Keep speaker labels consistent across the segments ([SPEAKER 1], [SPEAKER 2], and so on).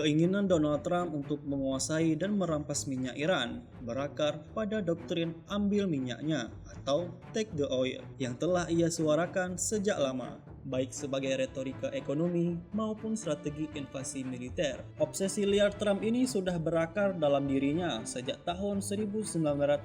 [SPEAKER 1] Keinginan Donald Trump untuk menguasai dan merampas minyak Iran berakar pada doktrin ambil minyaknya atau take the oil yang telah ia suarakan sejak lama, baik sebagai retorika ekonomi maupun strategi invasi militer. Obsesi liar Trump ini sudah berakar dalam dirinya sejak tahun 1987.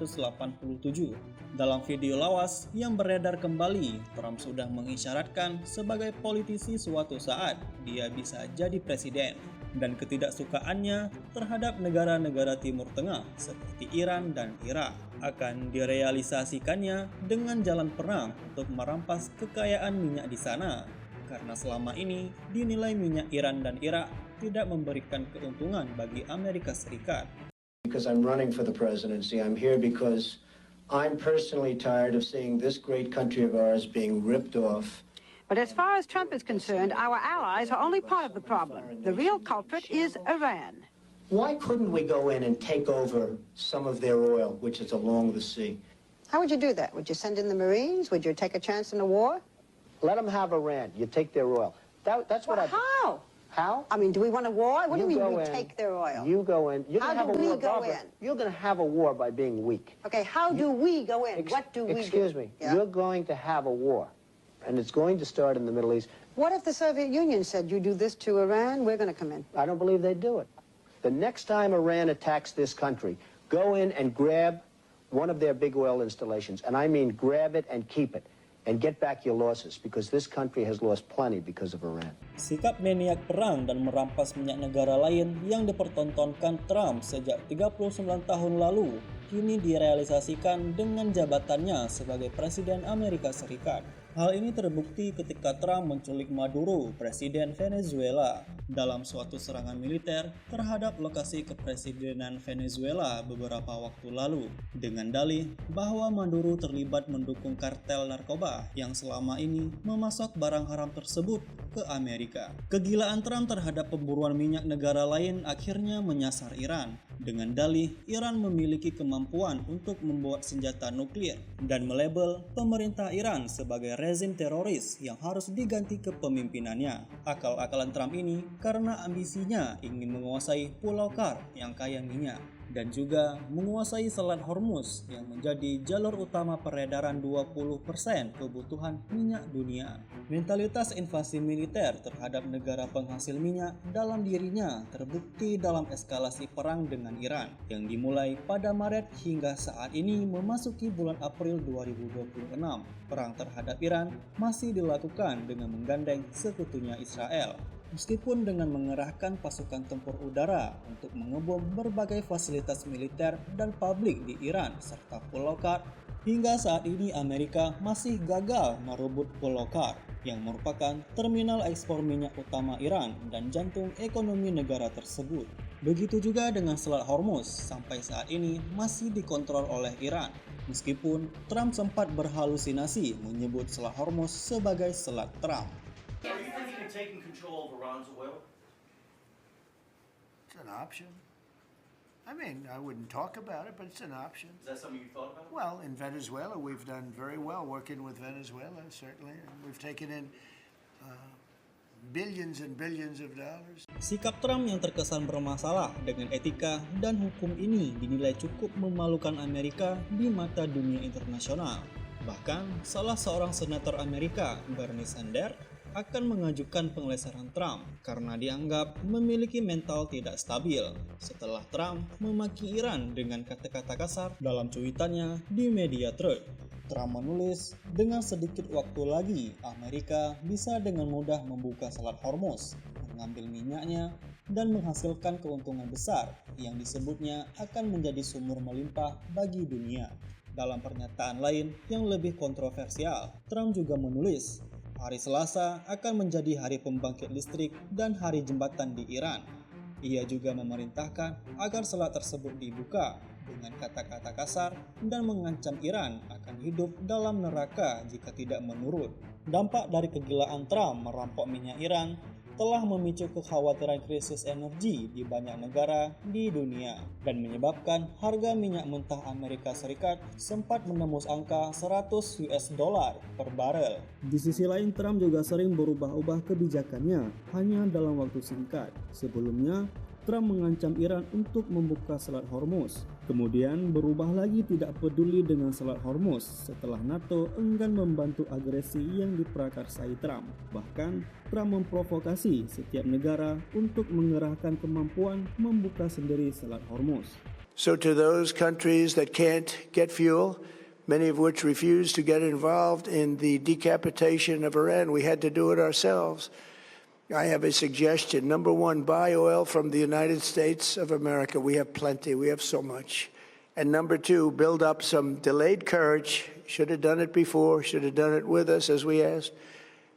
[SPEAKER 1] Dalam video lawas yang beredar kembali, Trump sudah mengisyaratkan sebagai politisi suatu saat dia bisa jadi presiden. Dan ketidaksukaannya terhadap negara-negara Timur Tengah seperti Iran dan Irak akan direalisasikannya dengan jalan perang untuk merampas kekayaan minyak di sana, karena selama ini dinilai minyak Iran dan Irak tidak memberikan keuntungan bagi Amerika Serikat.
[SPEAKER 2] Because I'm running for the presidency, I'm here because I'm personally tired of seeing this great country of ours being ripped off.
[SPEAKER 3] But as far as Trump is concerned, our allies are only part of the problem. The real culprit is Iran.
[SPEAKER 2] Why couldn't we go in and take over some of their oil, which is along the sea?
[SPEAKER 3] How would you do that? Would you send in the Marines? Would you take a chance in a war?
[SPEAKER 2] Let them have Iran. You take their oil. That's what
[SPEAKER 3] How?
[SPEAKER 2] How?
[SPEAKER 3] I mean, do we want a war? What do you mean
[SPEAKER 2] go
[SPEAKER 3] we
[SPEAKER 2] in,
[SPEAKER 3] take their oil?
[SPEAKER 2] You go in. You're
[SPEAKER 3] How
[SPEAKER 2] gonna have
[SPEAKER 3] do
[SPEAKER 2] a
[SPEAKER 3] we
[SPEAKER 2] war,
[SPEAKER 3] go
[SPEAKER 2] Barbara.
[SPEAKER 3] in?
[SPEAKER 2] You're going to have a war by being weak.
[SPEAKER 3] Okay, how do we go in? What do we do?
[SPEAKER 2] Excuse me.
[SPEAKER 3] Yeah.
[SPEAKER 2] You're going to have a war, and it's going to start in the Middle East.
[SPEAKER 3] What if the Soviet Union said, you do this to Iran, we're going to come in?
[SPEAKER 2] I don't believe they'd do it. The next time Iran attacks this country, go in and grab one of their big oil installations, and I mean grab it and keep it, and get back your losses, because this country has lost plenty because of Iran.
[SPEAKER 1] Sikap maniak perang dan merampas minyak negara lain yang dipertontonkan Trump sejak 39 tahun lalu kini direalisasikan dengan jabatannya sebagai Presiden Amerika Serikat. Hal ini terbukti ketika Trump menculik Maduro, Presiden Venezuela, dalam suatu serangan militer terhadap lokasi kepresidenan Venezuela beberapa waktu lalu, dengan dalih bahwa Maduro terlibat mendukung kartel narkoba yang selama ini memasok barang haram tersebut ke Amerika. Kegilaan Trump terhadap pemburuan minyak negara lain akhirnya menyasar Iran, dengan dalih Iran memiliki kemampuan untuk membuat senjata nuklir dan melabel pemerintah Iran sebagai rezim teroris yang harus diganti kepemimpinannya. Akal-akalan Trump ini karena ambisinya ingin menguasai Pulau Kar yang kaya minyak dan juga menguasai Selat Hormuz yang menjadi jalur utama peredaran 20% kebutuhan minyak dunia. Mentalitas invasi militer terhadap negara penghasil minyak dalam dirinya terbukti dalam eskalasi perang dengan Iran yang dimulai pada Maret hingga saat ini memasuki bulan April 2026. Perang terhadap Iran masih dilakukan dengan menggandeng sekutunya Israel, meskipun dengan mengerahkan pasukan tempur udara untuk mengebom berbagai fasilitas militer dan publik di Iran serta Pulau Kar. Hingga saat ini Amerika masih gagal merebut Pulau Kar yang merupakan terminal ekspor minyak utama Iran dan jantung ekonomi negara tersebut. Begitu juga dengan Selat Hormuz sampai saat ini masih dikontrol oleh Iran, meskipun Trump sempat berhalusinasi menyebut Selat Hormuz sebagai Selat Trump.
[SPEAKER 4] Are you thinking of taking control of Iran's oil?
[SPEAKER 5] It's an option. I mean, I wouldn't talk about it, but it's an option.
[SPEAKER 4] Is that something you thought about?
[SPEAKER 5] Well, in Venezuela, we've done very well working with Venezuela, certainly. And we've taken in billions and billions of dollars.
[SPEAKER 1] Sikap Trump yang terkesan bermasalah dengan etika dan hukum ini dinilai cukup memalukan Amerika di mata dunia internasional. Bahkan, salah seorang senator Amerika, Bernie Sanders, akan mengajukan penglesaran Trump karena dianggap memiliki mental tidak stabil setelah Trump memaki Iran dengan kata-kata kasar dalam cuitannya di media Truth. Trump menulis, dengan sedikit waktu lagi Amerika bisa dengan mudah membuka Selat Hormuz, mengambil minyaknya, dan menghasilkan keuntungan besar yang disebutnya akan menjadi sumber melimpah bagi dunia. Dalam pernyataan lain yang lebih kontroversial, Trump juga menulis, hari Selasa akan menjadi hari pembangkit listrik dan hari jembatan di Iran. Ia juga memerintahkan agar selat tersebut dibuka dengan kata-kata kasar dan mengancam Iran akan hidup dalam neraka jika tidak menurut. Dampak dari kegilaan Trump merampok minyak Iran telah memicu kekhawatiran krisis energi di banyak negara di dunia dan menyebabkan harga minyak mentah Amerika Serikat sempat menembus angka 100 US dollar per barel. Di sisi lain, Trump juga sering berubah-ubah kebijakannya hanya dalam waktu singkat. Sebelumnya, Trump mengancam Iran untuk membuka Selat Hormuz. Kemudian berubah lagi tidak peduli dengan Selat Hormuz setelah NATO enggan membantu agresi yang diprakarsai Trump. Bahkan, Trump memprovokasi setiap negara untuk mengerahkan kemampuan membuka sendiri Selat Hormuz.
[SPEAKER 5] So to those countries that can't get fuel, many of which refuse to get involved in the decapitation of Iran, we had to do it ourselves. I have a suggestion. Number one, buy oil from the United States of America. We have plenty. We have so much. And number two, build up some delayed courage. Should have done it before. Should have done it with us, as we asked.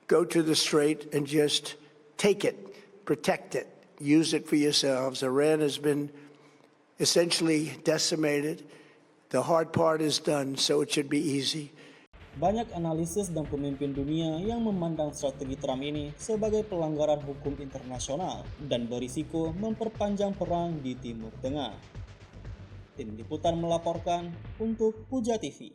[SPEAKER 5] Go to the Strait and just take it. Protect it. Use it for yourselves. Iran has been essentially decimated. The hard part is done, so it should be easy.
[SPEAKER 1] Banyak analisis dan pemimpin dunia yang memandang strategi Trump ini sebagai pelanggaran hukum internasional dan berisiko memperpanjang perang di Timur Tengah. Tim Liputan melaporkan untuk Puja TV.